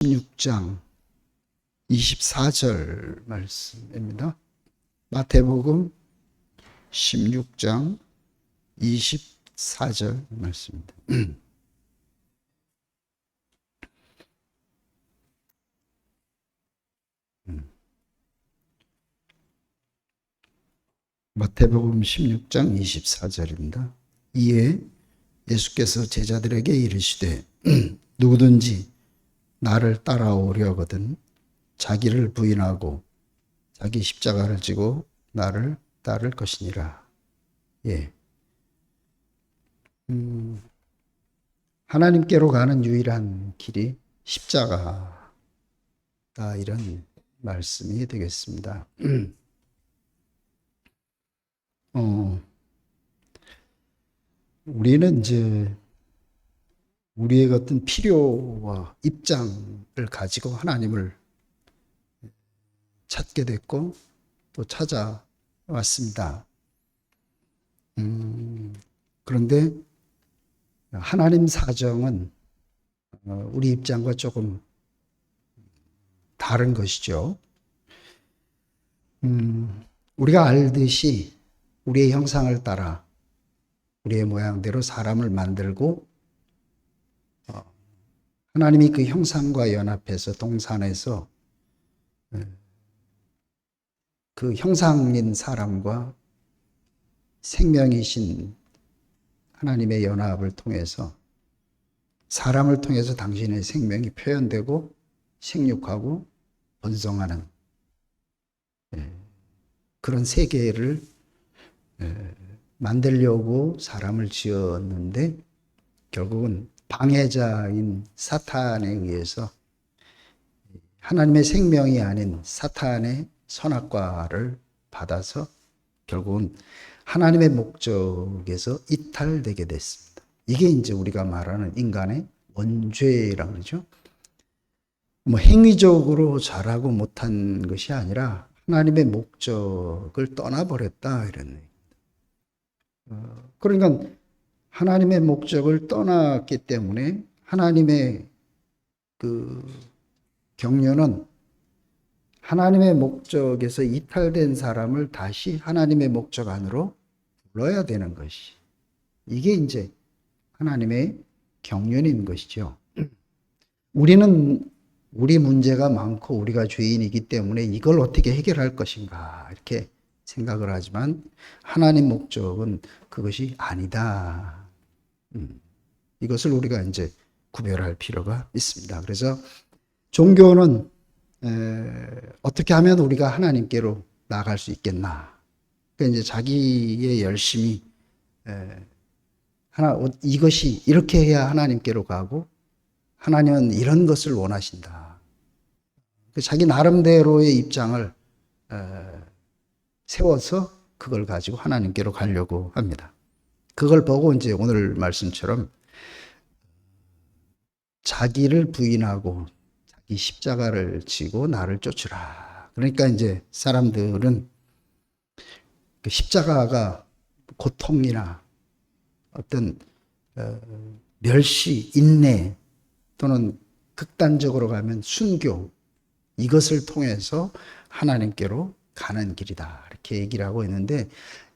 16장 24절 말씀입니다. 마태복음 16장 24절 말씀입니다. 마태복음 16장 24절입니다. 이에 예수께서 제자들에게 이르시되 누구든지 나를 따라오려거든 자기를 부인하고 자기 십자가를 지고 나를 따를 것이니라. 예. 하나님께로 가는 유일한 길이 십자가다, 이런 말씀이 되겠습니다. 우리는 이제 우리의 어떤 필요와 입장을 가지고 하나님을 찾게 됐고 또 찾아왔습니다. 그런데 하나님 사정은 우리 입장과 조금 다른 것이죠. 우리가 알듯이 우리의 형상을 따라 우리의 모양대로 사람을 만들고 하나님이 그 형상과 연합해서 동산에서 그 형상인 사람과 생명이신 하나님의 연합을 통해서 사람을 통해서 당신의 생명이 표현되고 생육하고 번성하는 그런 세계를 만들려고 사람을 지었는데 결국은 방해자인 사탄에 의해서 하나님의 생명이 아닌 사탄의 선악과를 받아서 결국은 하나님의 목적에서 이탈되게 됐습니다. 이게 이제 우리가 말하는 인간의 원죄라고 그러죠. 행위적으로 잘하고 못한 것이 아니라 하나님의 목적을 떠나버렸다, 이런 얘기입니다. 그러니까 하나님의 목적을 떠났기 때문에 하나님의 그 경륜은 하나님의 목적에서 이탈된 사람을 다시 하나님의 목적 안으로 불러야 되는 것이, 이게 이제 하나님의 경륜인 것이죠. 우리는 우리 문제가 많고 우리가 죄인이기 때문에 이걸 어떻게 해결할 것인가 이렇게 생각을 하지만 하나님 목적은 그것이 아니다. 이것을 우리가 이제 구별할 필요가 있습니다. 그래서 종교는 어떻게 하면 우리가 하나님께로 나아갈 수 있겠나? 그러니까 이제 자기의 열심이 이것이 이렇게 해야 하나님께로 가고 하나님은 이런 것을 원하신다. 자기 나름대로의 입장을 세워서 그걸 가지고 하나님께로 가려고 합니다. 그걸 보고 이제 오늘 말씀처럼 자기를 부인하고 자기 십자가를 지고 나를 쫓으라. 그러니까 이제 사람들은 그 십자가가 고통이나 어떤 멸시, 인내 또는 극단적으로 가면 순교, 이것을 통해서 하나님께로 가는 길이다, 이렇게 얘기를 하고 있는데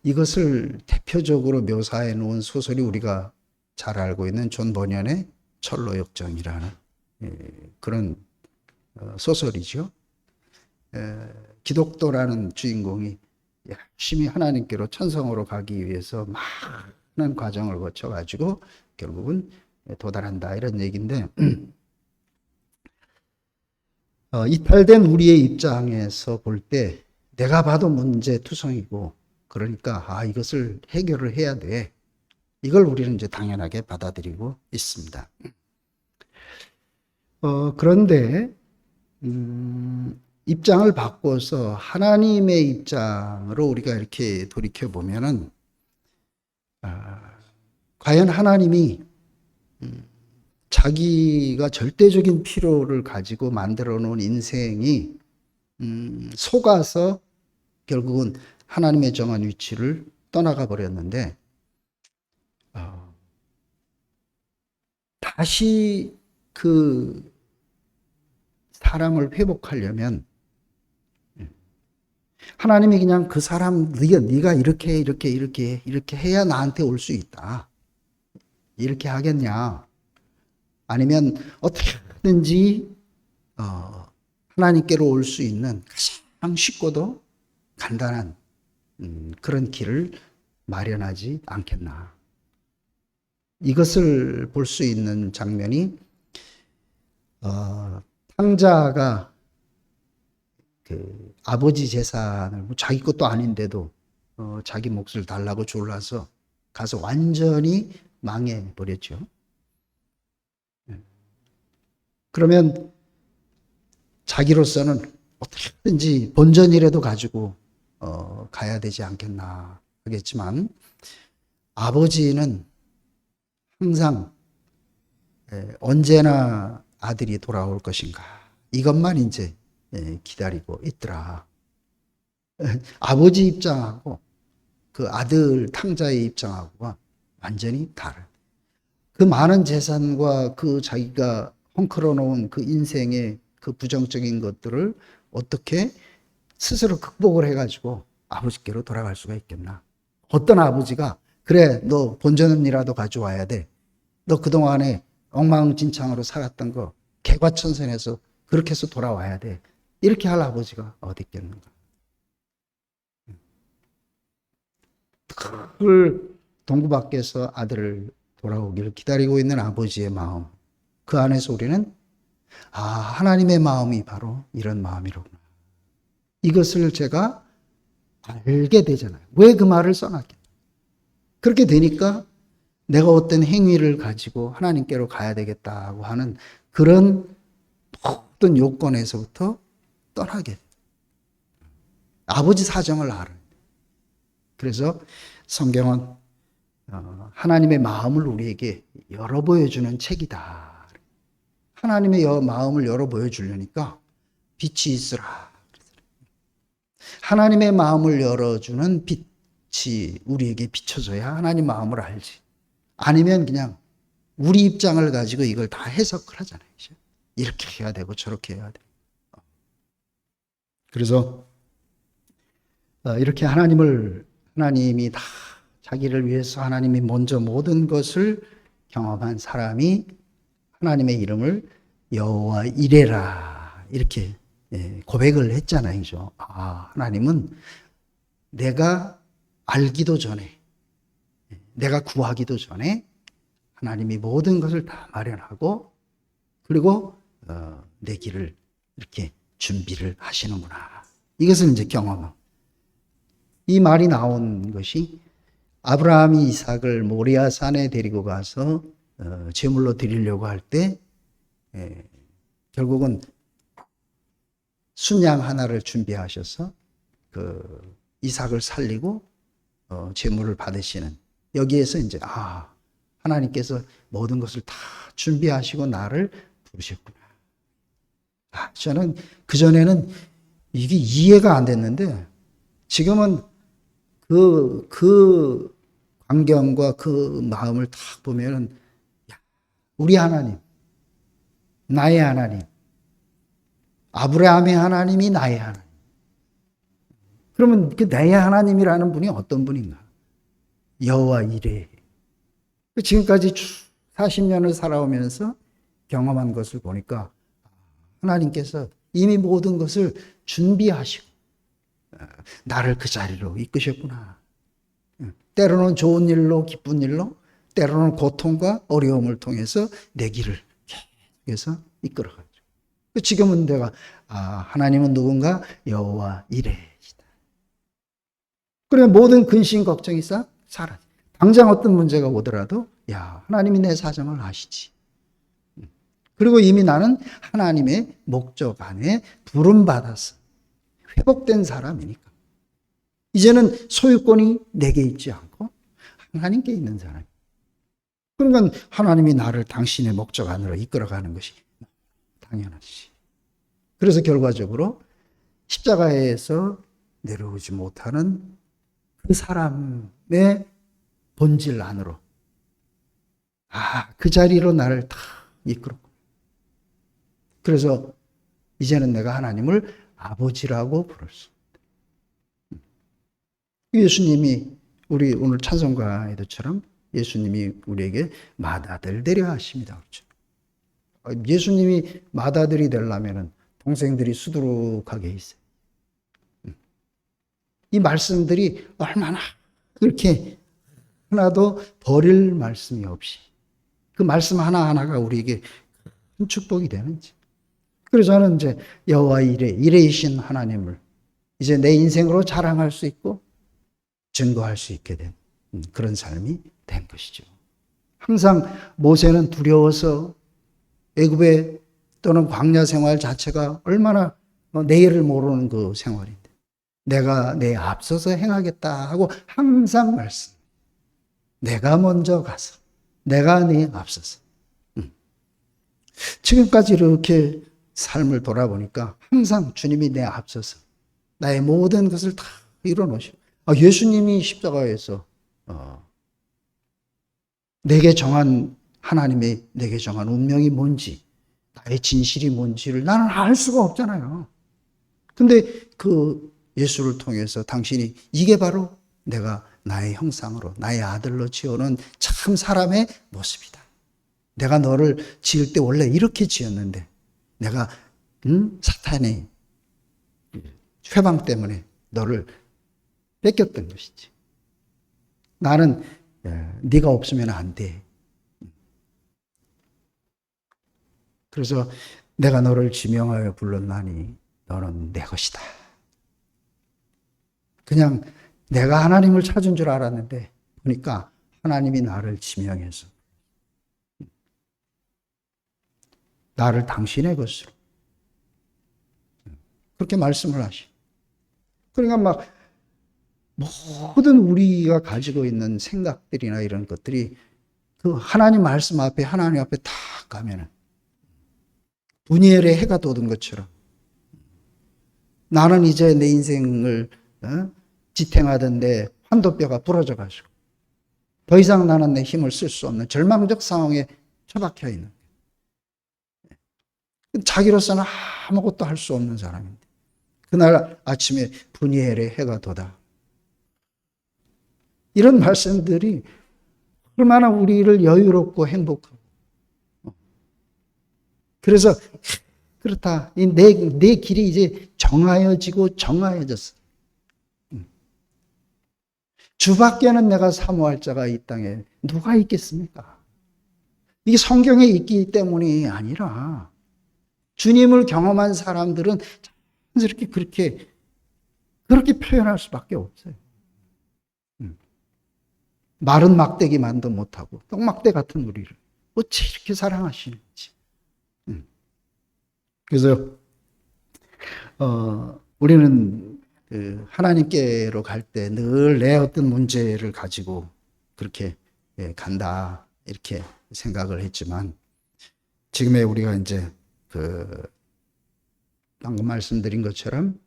이것을 대표적으로 묘사해 놓은 소설이 우리가 잘 알고 있는 존 버년의 철로역정이라는 그런 소설이죠. 기독도라는 주인공이 열심히 하나님께로 천성으로 가기 위해서 많은 과정을 거쳐가지고 결국은 도달한다, 이런 얘기인데 이탈된 우리의 입장에서 볼 때 내가 봐도 문제투성이고 그러니까 이것을 해결을 해야 돼. 이걸 우리는 이제 당연하게 받아들이고 있습니다. 그런데 입장을 바꿔서 하나님의 입장으로 우리가 이렇게 돌이켜 보면은 과연 하나님이 자기가 절대적인 필요를 가지고 만들어 놓은 인생이 속아서 결국은 하나님의 정한 위치를 떠나가 버렸는데 다시 그 사람을 회복하려면 하나님이 그냥 그 사람 네가 이렇게 해야 나한테 올 수 있다. 이렇게 하겠냐? 아니면 어떻게든지 하나님께로 올 수 있는 가장 쉽고도 간단한 그런 길을 마련하지 않겠나? 이것을 볼 수 있는 장면이 탕자가 그 아버지 재산을 자기 것도 아닌데도 자기 몫을 달라고 졸라서 가서 완전히 망해 버렸죠. 그러면 자기로서는 어떻게든지 본전이라도 가지고 가야 되지 않겠나 하겠지만 아버지는 항상 언제나 아들이 돌아올 것인가 이것만 이제 기다리고 있더라. 아버지 입장하고 그 아들 탕자의 입장하고가 완전히 다른. 그 많은 재산과 그 자기가 헝클어 놓은 그 인생의 그 부정적인 것들을 어떻게 스스로 극복을 해가지고 아버지께로 돌아갈 수가 있겠나. 어떤 아버지가 그래 너 본전이라도 가져와야 돼. 너 그동안에 엉망진창으로 살았던 거 개과천선해서 그렇게 해서 돌아와야 돼. 이렇게 할 아버지가 어디 있겠는가. 그 동구 밖에서 아들을 돌아오기를 기다리고 있는 아버지의 마음. 그 안에서 우리는 하나님의 마음이 바로 이런 마음이로구나. 이것을 제가 알게 되잖아요. 왜 그 말을 써놨겠나. 그렇게 되니까 내가 어떤 행위를 가지고 하나님께로 가야 되겠다고 하는 그런 모든 요건에서부터 떠나게 돼요. 아버지 사정을 알아요. 그래서 성경은 하나님의 마음을 우리에게 열어 보여주는 책이다. 하나님의 마음을 열어 보여주려니까 빛이 있으라. 하나님의 마음을 열어주는 빛이 우리에게 비춰져야 하나님 마음을 알지. 아니면 그냥 우리 입장을 가지고 이걸 다 해석을 하잖아요. 이렇게 해야 되고 저렇게 해야 돼. 그래서 이렇게 하나님이 다 자기를 위해서 하나님이 먼저 모든 것을 경험한 사람이 하나님의 이름을 여호와 이레라 이렇게 고백을 했잖아요. 그죠? 하나님은 내가 알기도 전에 내가 구하기도 전에 하나님이 모든 것을 다 마련하고 그리고 내 길을 이렇게 준비를 하시는구나. 이것을 이제 경험하고 이 말이 나온 것이 아브라함이 이삭을 모리아 산에 데리고 가서 제물로 드리려고 할 때 결국은 순양 하나를 준비하셔서 그 이삭을 살리고 제물을 받으시는 여기에서 이제 하나님께서 모든 것을 다 준비하시고 나를 부르셨구나. 저는 그전에는 이게 이해가 안 됐는데 지금은 그 광경과 그 마음을 딱 보면은 우리 하나님, 나의 하나님, 아브라함의 하나님이 나의 하나님. 그러면 그 나의 하나님이라는 분이 어떤 분인가? 여호와 이레. 지금까지 40년을 살아오면서 경험한 것을 보니까 하나님께서 이미 모든 것을 준비하시고 나를 그 자리로 이끄셨구나. 때로는 좋은 일로 기쁜 일로 때로는 고통과 어려움을 통해서 내 길을 계속해서 이끌어가죠. 지금은 내가 하나님은 누군가 여호와 이레시다. 그러면 모든 근심 걱정이 싹 사라져. 당장 어떤 문제가 오더라도 하나님이 내 사정을 아시지. 그리고 이미 나는 하나님의 목적 안에 부름받아서 회복된 사람이니까. 이제는 소유권이 내게 있지 않고 하나님께 있는 사람. 그러니까 하나님이 나를 당신의 목적 안으로 이끌어가는 것이 당연하지. 그래서 결과적으로 십자가에서 내려오지 못하는 그 사람의 본질 안으로 그 자리로 나를 다 이끌었고. 그래서 이제는 내가 하나님을 아버지라고 부를 수 있다. 예수님이 우리 오늘 찬송가에도처럼 예수님이 우리에게 맏아들 되려 하십니다. 그렇죠? 예수님이 맏아들이 되려면 동생들이 수두룩하게 있어요. 이 말씀들이 얼마나 그렇게 하나도 버릴 말씀이 없이 그 말씀 하나하나가 우리에게 큰 축복이 되는지. 그래서 저는 이제 여호와 이레이신 하나님을 이제 내 인생으로 자랑할 수 있고 증거할 수 있게 된 그런 삶이 된 것이죠. 항상 모세는 두려워서 애굽에 또는 광야 생활 자체가 얼마나 내일을 모르는 그 생활인데 내가 내 앞서서 행하겠다 하고 항상 말씀. 내가 먼저 가서 내가 네 앞서서. 지금까지 이렇게 삶을 돌아보니까 항상 주님이 내 앞서서 나의 모든 것을 다 이뤄놓으시고 예수님이 십자가에서 내게 정한 하나님의 내게 정한 운명이 뭔지 나의 진실이 뭔지를 나는 알 수가 없잖아요. 근데 그 예수를 통해서 당신이 이게 바로 내가 나의 형상으로 나의 아들로 지어놓은 참 사람의 모습이다. 내가 너를 지을 때 원래 이렇게 지었는데 내가 사탄의 회방 때문에 너를 뺏겼던 것이지. 나는 네가 없으면 안 돼. 그래서 내가 너를 지명하여 불렀나니 너는 내 것이다. 그냥 내가 하나님을 찾은 줄 알았는데 보니까 하나님이 나를 지명해서 나를 당신의 것으로 그렇게 말씀을 하시. 그러니까 막 모든 우리가 가지고 있는 생각들이나 이런 것들이 그 하나님 말씀 앞에 하나님 앞에 딱 가면은 분이엘의 해가 돋은 것처럼 나는 이제 내 인생을 지탱하던데 환도뼈가 부러져 가지고 더 이상 나는 내 힘을 쓸 수 없는 절망적 상황에 처박혀 있는 자기로서는 아무것도 할 수 없는 사람인데 그날 아침에 분이엘의 해가 돋아. 이런 말씀들이 얼마나 우리를 여유롭고 행복하고. 그래서 그렇다. 내 길이 이제 정하여지고 정하여졌어. 주밖에는 내가 사모할 자가 이 땅에 누가 있겠습니까? 이게 성경에 있기 때문이 아니라 주님을 경험한 사람들은 자연스럽게 그렇게 표현할 수밖에 없어요. 마른 막대기만도 못하고 떡막대 같은 우리를 어찌 이렇게 사랑하시는지. 그래서 우리는 하나님께로 갈 때 늘 내 어떤 문제를 가지고 그렇게 간다 이렇게 생각을 했지만 지금의 우리가 이제 방금 말씀드린 것처럼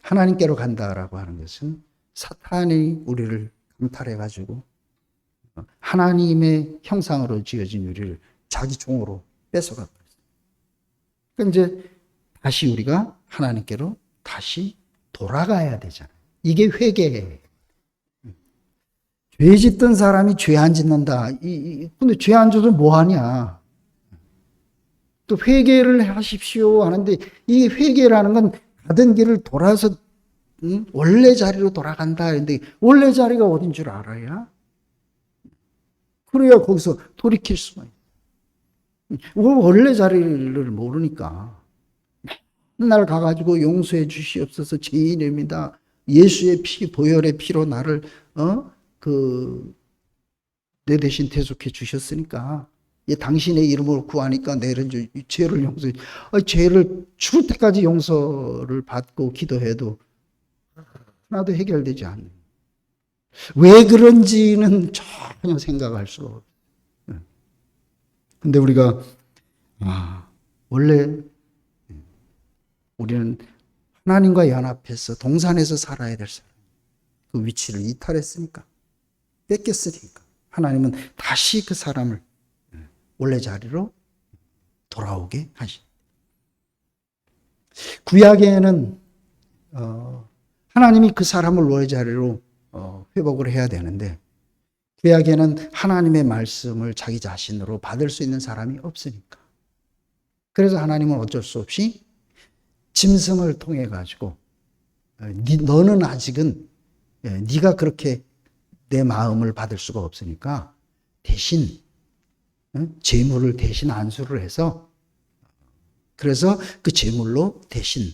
하나님께로 간다라고 하는 것은 사탄이 우리를 강탈해 가지고 하나님의 형상으로 지어진 우리를 자기 종으로 뺏어갔어요. 그러니까 이제 다시 우리가 하나님께로 다시 돌아가야 되잖아요. 이게 회개예요. 죄 짓던 사람이 죄 안 짓는다. 근데 죄 안 져도 뭐 하냐? 또 회개를 하십시오 하는데 이 회개라는 건 가던 길을 돌아서 원래 자리로 돌아간다 했는데 원래 자리가 어딘 줄 알아야? 그래야 거기서 돌이킬 수가 있어요. 원래 자리를 모르니까 맨날 가가지고 용서해 주시옵소서 죄인입니다. 예수의 피 보혈의 피로 나를 내 대신 대속해 주셨으니까 당신의 이름으로 구하니까 내를 죄를 용서해. 죄를 죽을 때까지 용서를 받고 기도해도 하나도 해결되지 않는. 왜 그런지는 전혀 생각할 수 없어요. 근데 우리가 원래 우리는 하나님과 연합해서 동산에서 살아야 될 사람. 그 위치를 이탈했으니까 뺏겼으니까 하나님은 다시 그 사람을 원래 자리로 돌아오게 하시. 구약에는 하나님이 그 사람을 노예 자리로 회복을 해야 되는데 구약에는 하나님의 말씀을 자기 자신으로 받을 수 있는 사람이 없으니까. 그래서 하나님은 어쩔 수 없이 짐승을 통해 가지고 너는 아직은 네가 그렇게 내 마음을 받을 수가 없으니까 대신 제물을 대신 안수를 해서 그래서 그 제물로 대신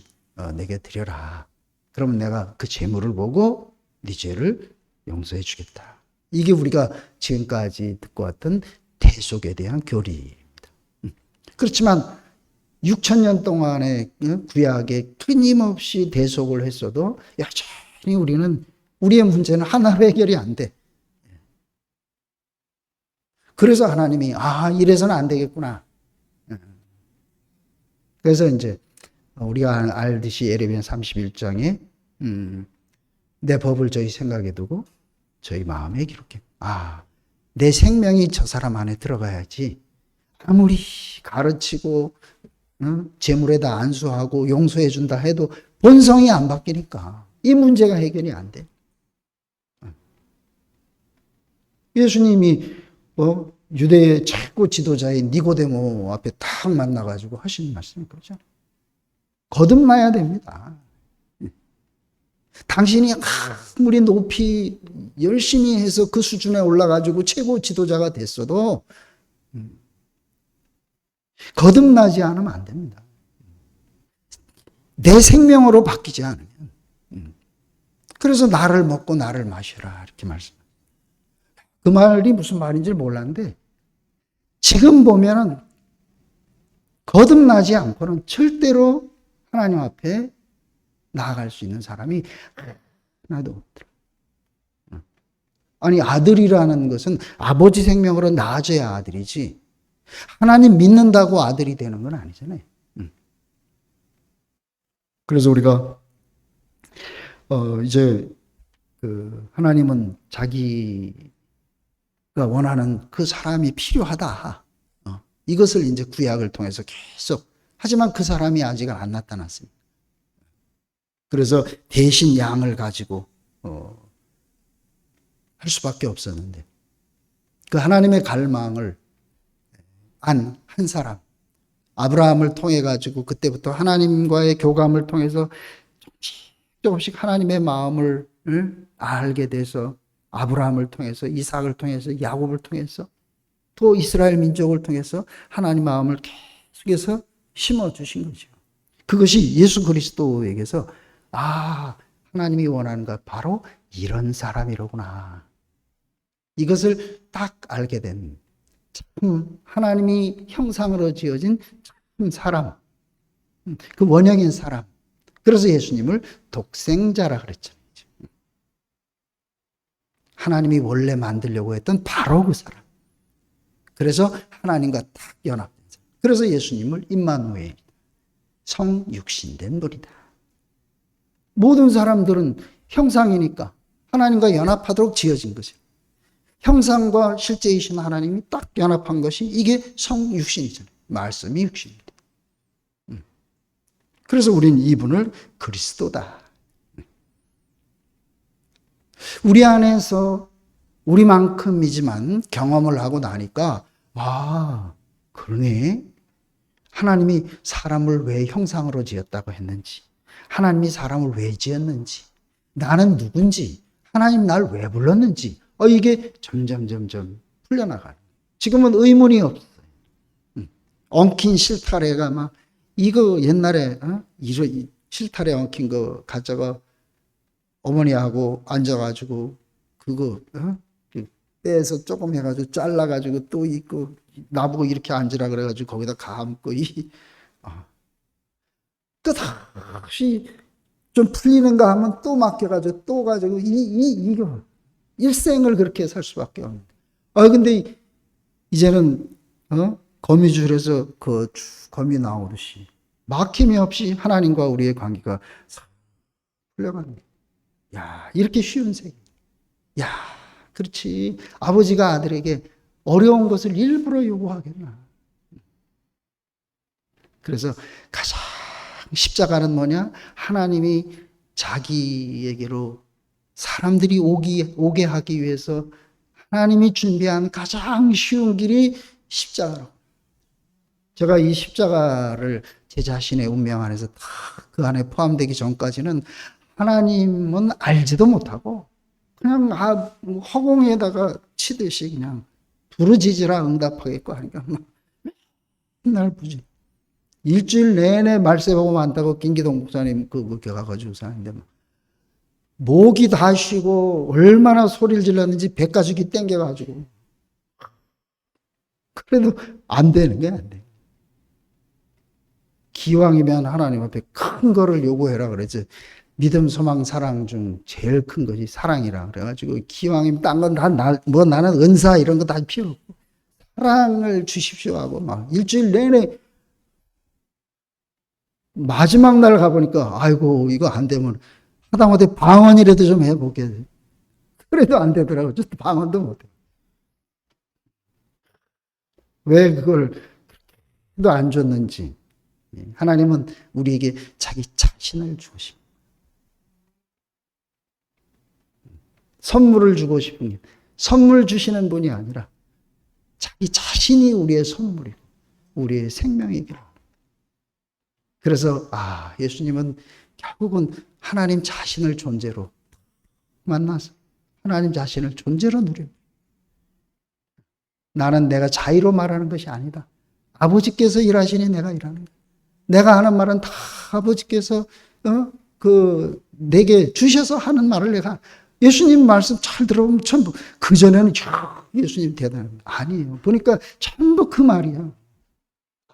내게 드려라. 그러면 내가 그 제물을 보고 네 죄를 용서해 주겠다. 이게 우리가 지금까지 듣고 왔던 대속에 대한 교리입니다. 그렇지만 6,000년 동안의 구약에 끊임없이 대속을 했어도 여전히 우리의 문제는 하나로 해결이 안 돼. 그래서 하나님이 이래서는 안 되겠구나. 그래서 이제 우리가 알듯이 예레미야 31장에 내 법을 저희 생각에 두고 저희 마음에 기록해. 내 생명이 저 사람 안에 들어가야지. 아무리 가르치고 제물에다 안수하고 용서해 준다 해도 본성이 안 바뀌니까 이 문제가 해결이 안 돼. 예수님이 유대의 최고 지도자인 니고데모 앞에 탁 만나가지고 하시는 말씀이 그러잖아요. 거듭나야 됩니다. 당신이 아무리 높이 열심히 해서 그 수준에 올라가지고 최고 지도자가 됐어도 거듭나지 않으면 안 됩니다. 내 생명으로 바뀌지 않으면. 그래서 나를 먹고 나를 마시라 이렇게 말씀합니다. 그 말이 무슨 말인지 몰랐는데 지금 보면은 거듭나지 않고는 절대로 하나님 앞에 나아갈 수 있는 사람이 하나도 없더라. 아니 아들이라는 것은 아버지 생명으로 낳아져야 아들이지 하나님 믿는다고 아들이 되는 건 아니잖아요. 그래서 우리가 이제 하나님은 자기가 원하는 그 사람이 필요하다. 이것을 이제 구약을 통해서 계속 하지만 그 사람이 아직은 안 나타났습니다. 그래서 대신 양을 가지고 할 수밖에 없었는데 그 하나님의 갈망을 안 한 사람 아브라함을 통해 가지고 그때부터 하나님과의 교감을 통해서 조금씩 하나님의 마음을 알게 돼서 아브라함을 통해서 이삭을 통해서 야곱을 통해서 또 이스라엘 민족을 통해서 하나님 마음을 계속해서 심어주신 거죠. 그것이 예수 그리스도에게서 하나님이 원하는 것 바로 이런 사람이로구나. 이것을 딱 알게 된 참 하나님이 형상으로 지어진 참 사람, 그 원형인 사람. 그래서 예수님을 독생자라 그랬잖아요. 하나님이 원래 만들려고 했던 바로 그 사람. 그래서 하나님과 딱 연합된 사람. 그래서 예수님을 임마누엘, 성육신된 분이다. 모든 사람들은 형상이니까 하나님과 연합하도록 지어진 거죠. 형상과 실제이신 하나님이 딱 연합한 것이 이게 성육신이잖아요. 말씀이 육신이다. 그래서 우리는 이분을 그리스도다. 우리 안에서 우리만큼이지만 경험을 하고 나니까 그러네. 하나님이 사람을 왜 형상으로 지었다고 했는지, 하나님이 사람을 왜 지었는지, 나는 누군지, 하나님 날 왜 불렀는지 이게 점점 풀려나가요. 지금은 의문이 없어요. 엉킨 실타래가 막 이거 옛날에 실타래 엉킨 거 가져가 어머니하고 앉아가지고 그거 빼서 조금 해가지고 잘라가지고 또 있고 나보고 이렇게 앉으라 그래가지고 거기다 감고 끝없이 좀 풀리는가 하면 또 맡겨가지고 또 가지고 이거 일생을 그렇게 살 수밖에 없는. 근데 이제는 거미줄에서 그 거미 나오듯이 막힘이 없이 하나님과 우리의 관계가 풀려가는 거야. 이렇게 쉬운 세계. 그렇지. 아버지가 아들에게 어려운 것을 일부러 요구하겠나. 그래서 가장 십자가는 뭐냐? 하나님이 자기에게로 사람들이 오게 하기 위해서 하나님이 준비한 가장 쉬운 길이 십자가라고. 제가 이 십자가를 제 자신의 운명 안에서 다 그 안에 포함되기 전까지는 하나님은 알지도 못하고 그냥 허공에다가 치듯이 그냥 부르짖으라 응답하겠고 하니까 맨날 부지. 일주일 내내 말세 보고 많다고 김기동 목사님 그 가가지고 사는데 목이 다 쉬고 얼마나 소리를 질렀는지 백가죽이 땡겨가지고 그래도 안 되는 게 안 돼. 기왕이면 하나님 앞에 큰 거를 요구해라 그랬지. 믿음, 소망, 사랑 중 제일 큰 것이 사랑이라 그래가지고 기왕이면 딴 건 다 나는 은사 이런 거 다 필요 없고 사랑을 주십시오 하고 막 일주일 내내 마지막 날 가보니까 아이고 이거 안 되면 하다못해 방언이라도 좀 해볼게. 그래도 안 되더라고. 저 방언도 못해. 왜 그걸 또 안 줬는지. 하나님은 우리에게 자기 자신을 주고 싶어요. 선물을 주고 싶은 게 선물 주시는 분이 아니라 자기 자신이 우리의 선물이고 우리의 생명이기로. 그래서 예수님은 결국은 하나님 자신을 존재로 만나서 하나님 자신을 존재로 누려. 나는 내가 자의로 말하는 것이 아니다. 아버지께서 일하시니 내가 일하는 거야. 내가 하는 말은 다 아버지께서 내게 주셔서 하는 말을 내가 예수님 말씀 잘 들어보면 전부 그전에는 예수님 대단한 아니에요. 보니까 전부 그 말이야.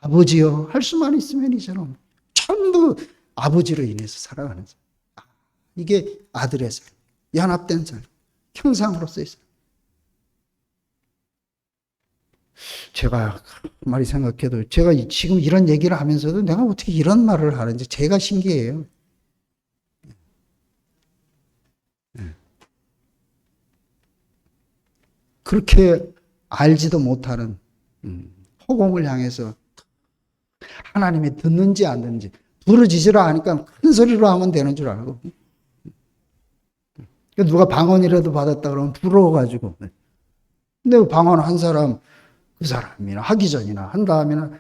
아버지요 할 수만 있으면 이처럼 전부 아버지로 인해서 살아가는 삶. 이게 아들의 삶, 연합된 삶, 형상으로서의 삶. 제가 많이 생각해도 제가 지금 이런 얘기를 하면서도 내가 어떻게 이런 말을 하는지 제가 신기해요. 그렇게 알지도 못하는 허공을 향해서 하나님이 듣는지 안 듣는지 부르짖으라 하니까 큰 소리로 하면 되는 줄 알고 누가 방언이라도 받았다 그러면 부러워가지고 근데 방언 한 사람 그 사람이나 하기 전이나 한 다음이나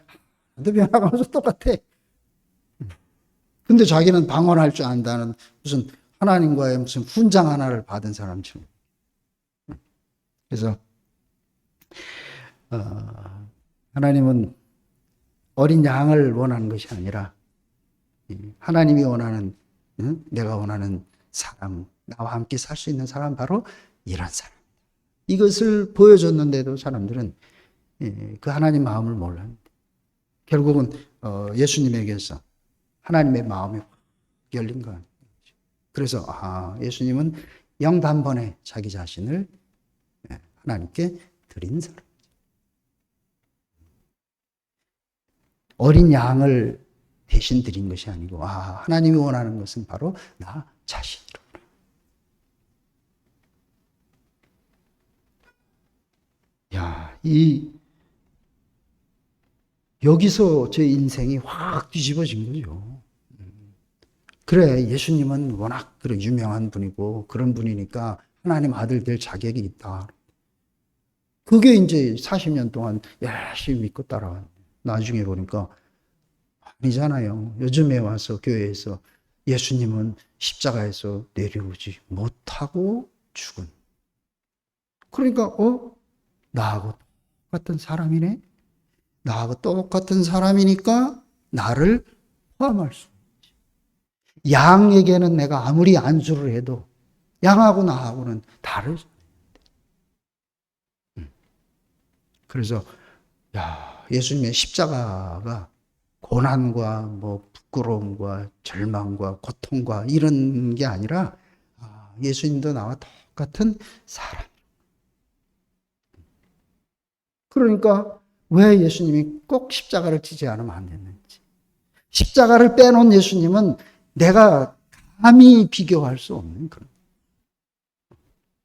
또 변화가면서 똑같아. 근데 자기는 방언할 줄 안다는 무슨 하나님과의 무슨 훈장 하나를 받은 사람처럼. 그래서 하나님은 어린 양을 원하는 것이 아니라 하나님이 원하는 내가 원하는 사람, 나와 함께 살 수 있는 사람 바로 이런 사람. 이것을 보여줬는데도 사람들은 그 하나님 마음을 몰라요. 결국은 예수님에게서 하나님의 마음이 열린 거예요. 그래서 예수님은 영단번에 자기 자신을 하나님께 드린 사람. 어린 양을 대신 드린 것이 아니고 하나님이 원하는 것은 바로 나 자신이로. 여기서 제 인생이 확 뒤집어진 거죠. 그래, 예수님은 워낙 그런 유명한 분이고 그런 분이니까 하나님 아들 될 자격이 있다. 그게 이제 40년 동안 열심히 믿고 따라왔는데 나중에 보니까 아니잖아요. 요즘에 와서 교회에서 예수님은 십자가에서 내려오지 못하고 죽은. 그러니까 나하고 똑같은 사람이네. 나하고 똑같은 사람이니까 나를 포함할 수 있지. 양에게는 내가 아무리 안수를 해도 양하고 나하고는 다르죠. 그래서 예수님의 십자가가 고난과 부끄러움과 절망과 고통과 이런 게 아니라 예수님도 나와 똑같은 사람. 그러니까 왜 예수님이 꼭 십자가를 지지 않으면 안 됐는지. 십자가를 빼놓은 예수님은 내가 감히 비교할 수 없는 그런.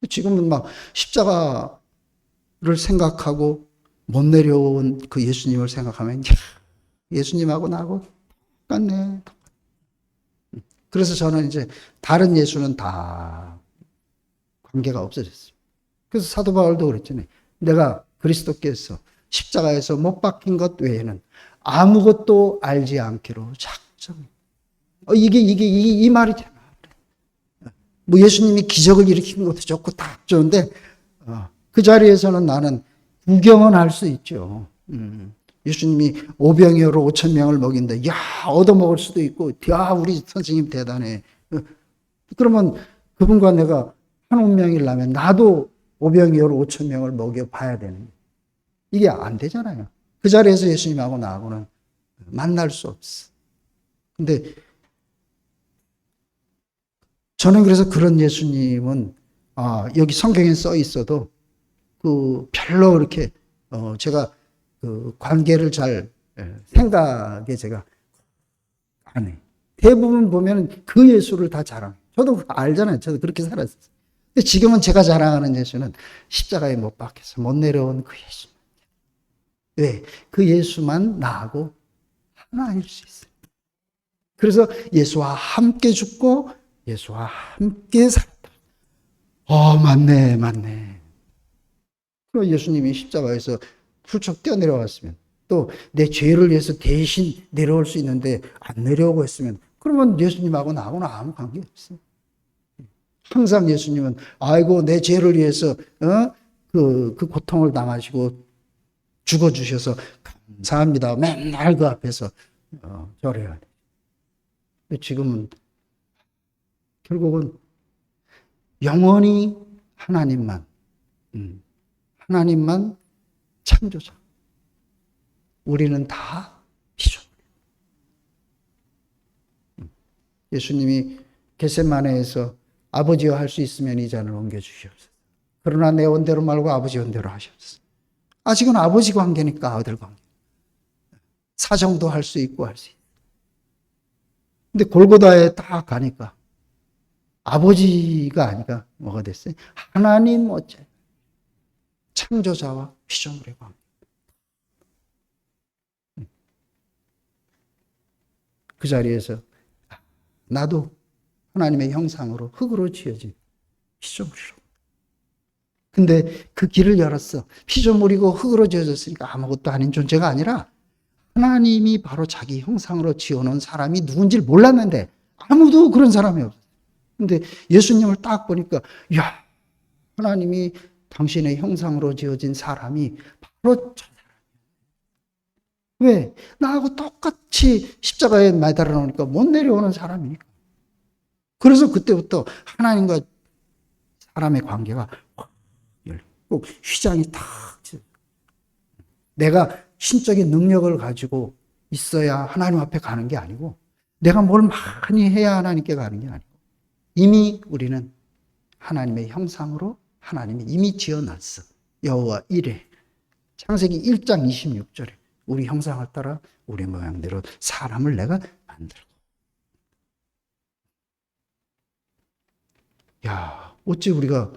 지금은 십자가를 생각하고 못 내려온 그 예수님을 생각하면 예수님하고 나하고 똑같네. 그래서 저는 이제 다른 예수는 다 관계가 없어졌어요. 그래서 사도 바울도 그랬잖아요. 내가 그리스도께서 십자가에서 못 박힌 것 외에는 아무것도 알지 않기로 작정. 이 말이잖아. 뭐 예수님이 기적을 일으킨 것도 좋고 다 좋은데, 그 자리에서는 나는 구경은 할 수 있죠. 예수님이 오병이어로 5천 명을 먹인다. 야, 얻어먹을 수도 있고, 야, 우리 선생님 대단해. 그러면 그분과 내가 한 운명이라면 나도 오병이어로 5천 명을 먹여봐야 되는 거예요. 이게 안 되잖아요. 그 자리에서 예수님하고 나하고는 만날 수 없어. 근데 저는 그래서 그런 예수님은 여기 성경에 써 있어도 별로 그렇게 제가 그 관계를 잘 생각에 제가 안 해. 대부분 보면 그 예수를 다 자랑해. 저도 알잖아요. 저도 그렇게 살았어요. 근데 지금은 제가 자랑하는 예수는 십자가에 못 박혀서 못 내려온 그 예수. 왜? 그 예수만 나하고 하나일 수 있어요. 그래서 예수와 함께 죽고 예수와 함께 살았다. 맞네, 맞네. 그럼 예수님이 십자가에서 훌쩍 뛰어내려왔으면 또 내 죄를 위해서 대신 내려올 수 있는데 안 내려오고 했으면 그러면 예수님하고 나하고는 아무 관계 없어요. 항상 예수님은 아이고 내 죄를 위해서 그 고통을 당하시고 죽어주셔서 감사합니다. 맨날 그 앞에서 절해야 돼. 근데 지금은 결국은 영원히 하나님만 창조자. 우리는 다 피조물. 예수님이 겟세마네에서 아버지와 할 수 있으면 이 잔을 옮겨주시옵소서. 그러나 내 원대로 말고 아버지 원대로 하시옵소서. 아직은 아버지 관계니까 아들 관계. 사정도 할 수 있고 할 수 있고. 근데 골고다에 딱 가니까 아버지가 아니라 뭐가 됐어요? 하나님 어째 창조자와 피조물의 관계. 그 자리에서 나도 하나님의 형상으로 흙으로 지어진 피조물이라고. 근데 그 길을 열었어. 피조물이고 흙으로 지어졌으니까 아무것도 아닌 존재가 아니라 하나님이 바로 자기 형상으로 지어놓은 사람이 누군지를 몰랐는데 아무도 그런 사람이 없어요. 근데 예수님을 딱 보니까 야, 하나님이 당신의 형상으로 지어진 사람이 바로 저 사람. 왜? 나하고 똑같이 십자가에 매달아 놓으니까 못 내려오는 사람이니까. 그래서 그때부터 하나님과 사람의 관계가 꼭 휘장이 탁. 내가 신적인 능력을 가지고 있어야 하나님 앞에 가는 게 아니고 내가 뭘 많이 해야 하나님께 가는 게 아니고 이미 우리는 하나님의 형상으로 하나님이 이미 지어놨어. 여호와 이레. 창세기 1장 26절에 우리 형상을 따라 우리 모양대로 사람을 내가 만들고. 야, 어찌 우리가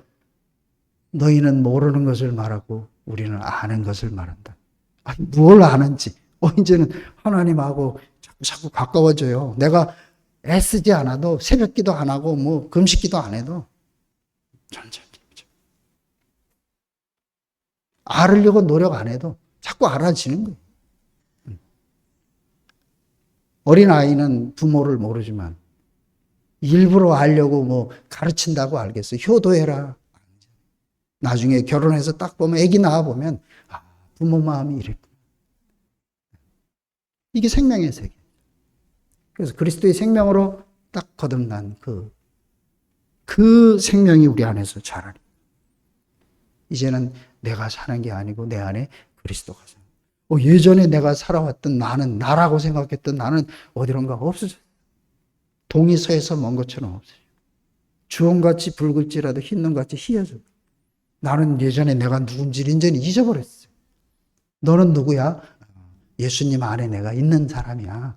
너희는 모르는 것을 말하고 우리는 아는 것을 말한다. 아니, 뭘 아는지. 이제는 하나님하고 자꾸 가까워져요. 내가 애쓰지 않아도 새벽 기도 안 하고 뭐 금식 기도 안 해도 점점 알으려고 노력 안 해도 자꾸 알아지는 거예요. 어린아이는 부모를 모르지만 일부러 알려고 뭐 가르친다고 알겠어요. 효도해라. 나중에 결혼해서 딱 보면 아기 낳아보면 부모 마음이 이랬구나. 이게 생명의 세계. 그래서 그리스도의 생명으로 딱 거듭난 그 생명이 우리 안에서 자라니. 이제는 내가 사는 게 아니고 내 안에 그리스도가 사는. 예전에 내가 살아왔던 나는, 나라고 생각했던 나는 어디론가 없어졌어요. 동이 서에서 먼 것처럼 없어요. 주홍같이 붉을지라도 흰 눈같이 희어져. 나는 예전에 내가 누군지 이제는 잊어버렸어요. 너는 누구야? 예수님 안에 내가 있는 사람이야.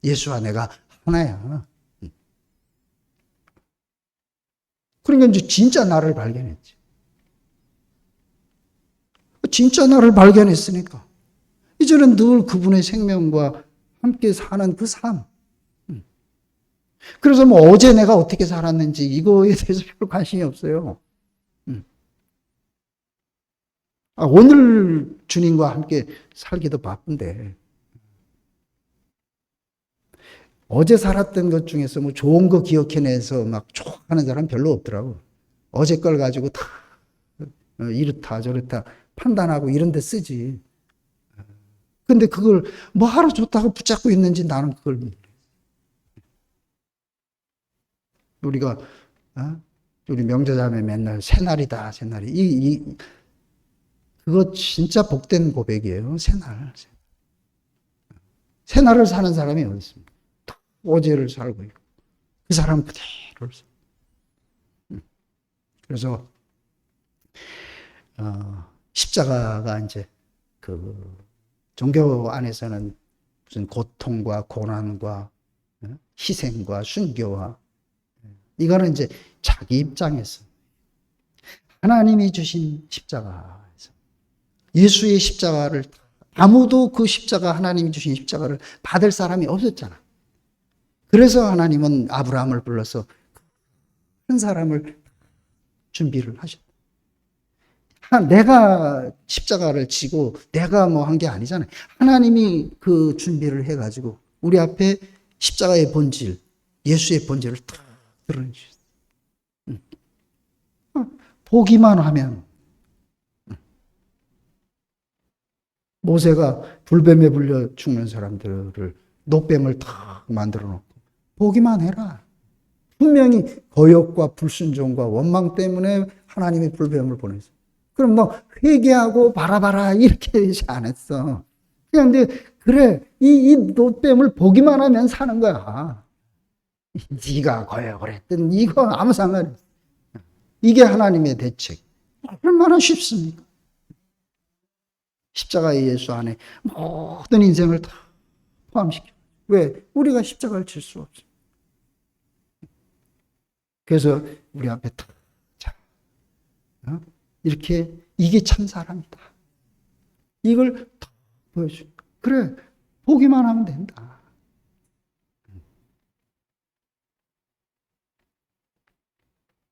예수와 내가 하나야. 그러니까 이제 진짜 나를 발견했지. 진짜 나를 발견했으니까 이제는 늘 그분의 생명과 함께 사는 그 삶. 그래서 뭐 어제 내가 어떻게 살았는지 이거에 대해서 별 관심이 없어요. 오늘 주님과 함께 살기도 바쁜데 어제 살았던 것 중에서 뭐 좋은 거 기억해내서 막 좋아하는 사람 별로 없더라고. 어제 걸 가지고 다 이렇다 저렇다 판단하고 이런 데 쓰지. 근데 그걸 뭐 하루 좋다고 붙잡고 있는지 나는 그걸 모르겠어요. 우리가 우리 명제자매 맨날 새날이다 새날이 그거 진짜 복된 고백이에요. 새날을 사는 사람이 어디 있습니까? 어제를 살고 있고 그 사람 그대로를 그래서 십자가가 이제 그 종교 안에서는 무슨 고통과 고난과 희생과 순교와 이거는 이제 자기 입장에서 하나님이 주신 십자가에서 예수의 십자가를 아무도 그 십자가 하나님이 주신 십자가를 받을 사람이 없었잖아. 그래서 하나님은 아브라함을 불러서 한 사람을 준비를 하셨다. 내가 십자가를 지고 내가 뭐 한 게 아니잖아요. 하나님이 그 준비를 해가지고 우리 앞에 십자가의 본질, 예수의 본질을 딱 드러내주셨어요. 보기만 하면 모세가 불뱀에 불려 죽는 사람들을 노뱀을 탁 만들어 놓고 보기만 해라. 분명히 거역과 불순종과 원망 때문에 하나님이 불뱀을 보냈어. 그럼 너 회개하고 바라봐라 이렇게 되지 않았어. 그냥 근데 그래 이 노뱀을 보기만 하면 사는 거야. 네가 거역을 했든 이거 아무 상관이 없어. 이게 하나님의 대책. 얼마나 쉽습니까? 십자가의 예수 안에 모든 인생을 다 포함시켜. 왜? 우리가 십자가를 칠 수 없어. 그래서 우리 앞에 딱 이렇게 이게 참 사람이다. 이걸 딱 보여줘. 그래, 보기만 하면 된다.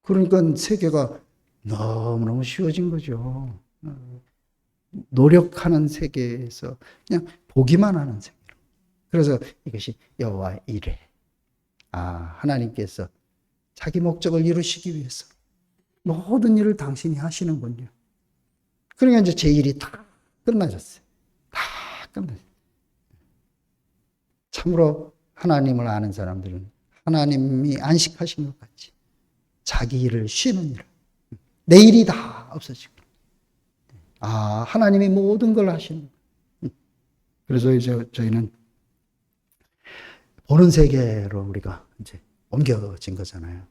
그러니까 세계가 너무너무 쉬워진 거죠. 노력하는 세계에서 그냥 보기만 하는 세계. 그래서 이것이 여호와 이레. 하나님께서 자기 목적을 이루시기 위해서 모든 일을 당신이 하시는군요. 그러니까 이제 제 일이 다 끝나졌어요. 다 끝났어요. 참으로 하나님을 아는 사람들은 하나님이 안식하신 것 같이 자기 일을 쉬는 일을 내 일이 다 없어지고 하나님이 모든 걸 하시는 거예요. 그래서 이제 저희는 보는 세계로 우리가 이제 옮겨진 거잖아요.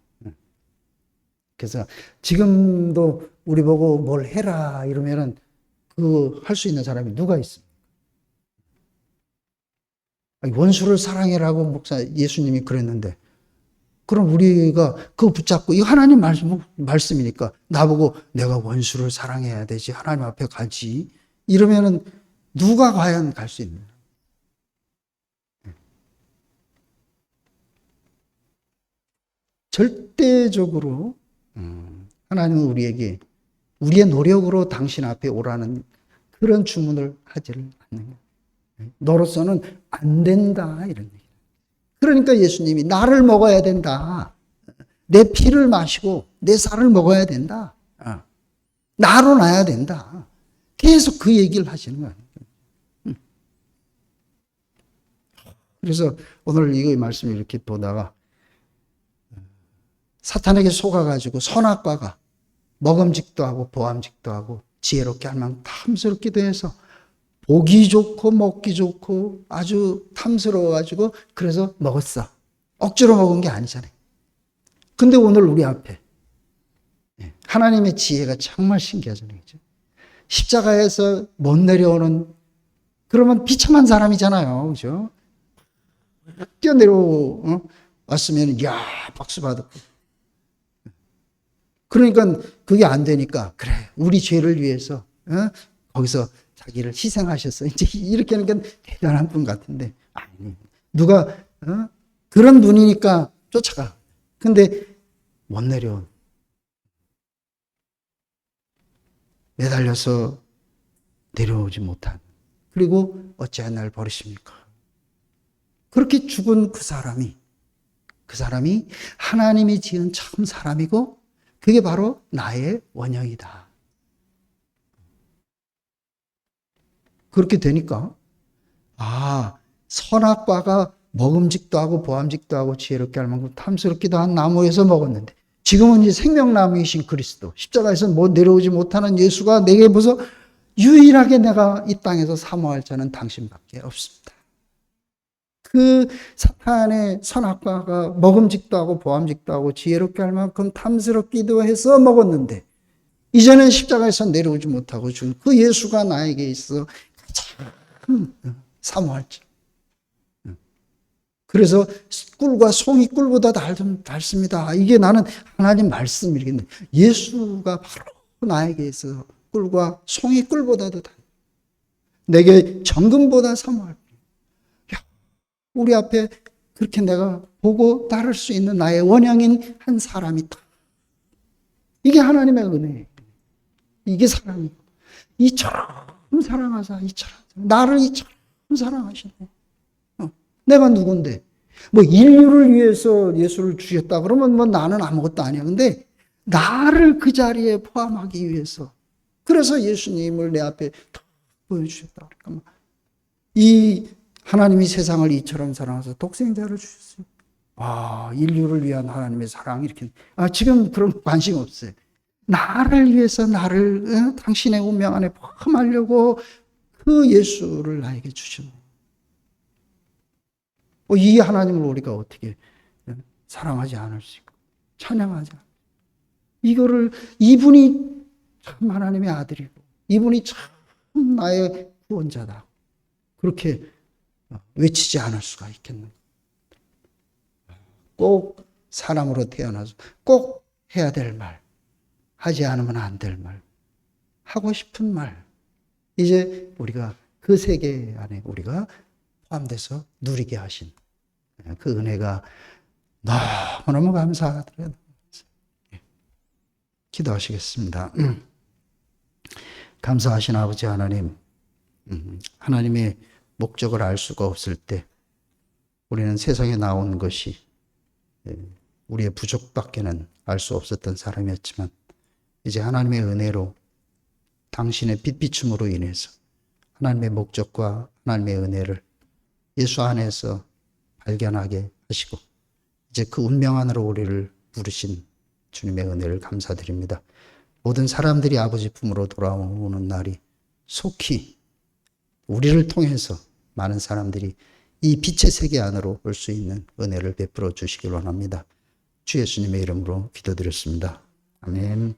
그래서 지금도 우리 보고 뭘 해라 이러면은 그 할 수 있는 사람이 누가 있습니까? 원수를 사랑해라고 목사 예수님이 그랬는데 그럼 우리가 그거 붙잡고 이거 하나님 말씀이니까 나보고 내가 원수를 사랑해야 되지 하나님 앞에 가지 이러면은 누가 과연 갈 수 있느냐? 절대적으로 하나님은 우리에게 우리의 노력으로 당신 앞에 오라는 그런 주문을 하지를 않는 거예요. 너로서는 안 된다 이런 얘기예요. 그러니까 예수님이 나를 먹어야 된다. 내 피를 마시고 내 살을 먹어야 된다. 나로 나야 된다. 계속 그 얘기를 하시는 거예요. 그래서 오늘 이 말씀을 이렇게 보다가 사탄에게 속아가지고 선악과가 먹음직도 하고 보암직도 하고 지혜롭게 할 만큼 탐스럽기도 해서 보기 좋고 먹기 좋고 아주 탐스러워가지고 그래서 먹었어. 억지로 먹은 게 아니잖아요. 근데 오늘 우리 앞에 하나님의 지혜가 정말 신기하잖아요. 그렇죠? 십자가에서 못 내려오는 그러면 비참한 사람이잖아요. 그죠? 뛰어내려왔으면 야 박수 받았고 그러니까 그게 안 되니까 그래 우리 죄를 위해서 거기서 자기를 희생하셨어. 이제 이렇게 하는 게 대단한 분 같은데 아니 누가 그런 분이니까 쫓아가. 근데 못 내려. 매달려서 내려오지 못한. 그리고 어찌하여 날 버리십니까? 그렇게 죽은 그 사람이 하나님이 지은 참 사람이고 그게 바로 나의 원형이다. 그렇게 되니까 선악과가 먹음직도 하고 보암직도 하고 지혜롭게 할 만큼 탐스럽기도 한 나무에서 먹었는데 지금은 이제 생명나무이신 그리스도 십자가에서 내려오지 못하는 예수가 내게 벌써 유일하게 내가 이 땅에서 사모할 자는 당신밖에 없습니다. 그 사탄의 선악과가 먹음직도 하고 보암직도 하고 지혜롭게 할 만큼 탐스럽기도 해서 먹었는데 이제는 십자가에서 내려오지 못하고 준 그 예수가 나에게 있어 참 사모할 자. 그래서 꿀과 송이 꿀보다 달습니다. 이게 나는 하나님 말씀이겠네. 예수가 바로 나에게 있어 꿀과 송이 꿀보다도 달. 내게 정금보다 사모할. 우리 앞에 그렇게 내가 보고 따를 수 있는 나의 원형인 한 사람이 있다. 이게 하나님의 은혜예요. 이게 사랑이고. 이처럼 사랑하사, 이처럼. 나를 이처럼 사랑하시네. 내가 누군데? 인류를 위해서 예수를 주셨다 그러면 나는 아무것도 아니야. 근데 나를 그 자리에 포함하기 위해서. 그래서 예수님을 내 앞에 보여주셨다. 그러니까 이 하나님이 세상을 이처럼 사랑하사 독생자를 주셨어요. 인류를 위한 하나님의 사랑 이렇게. 지금 그런 관심 없어요. 나를 위해서 나를 당신의 운명 안에 포함하려고 그 예수를 나에게 주셨네. 이 하나님을 우리가 어떻게 사랑하지 않을 수 있고 찬양하지 않을 수 있고 이거를 이분이 참 하나님의 아들이고 이분이 참 나의 구원자다. 그렇게 외치지 않을 수가 있겠는가. 꼭 사람으로 태어나서 꼭 해야 될 말, 하지 않으면 안 될 말, 하고 싶은 말. 이제 우리가 그 세계 안에 우리가 포함돼서 누리게 하신 그 은혜가 너무너무 감사드려요. 기도하시겠습니다. 감사하신 아버지 하나님, 하나님의 목적을 알 수가 없을 때 우리는 세상에 나온 것이 우리의 부족밖에는 알 수 없었던 사람이었지만 이제 하나님의 은혜로 당신의 빛비춤으로 인해서 하나님의 목적과 하나님의 은혜를 예수 안에서 발견하게 하시고 이제 그 운명 안으로 우리를 부르신 주님의 은혜를 감사드립니다. 모든 사람들이 아버지 품으로 돌아오는 날이 속히 우리를 통해서 많은 사람들이 이 빛의 세계 안으로 올 수 있는 은혜를 베풀어 주시길 원합니다. 주 예수님의 이름으로 기도드렸습니다. 아멘.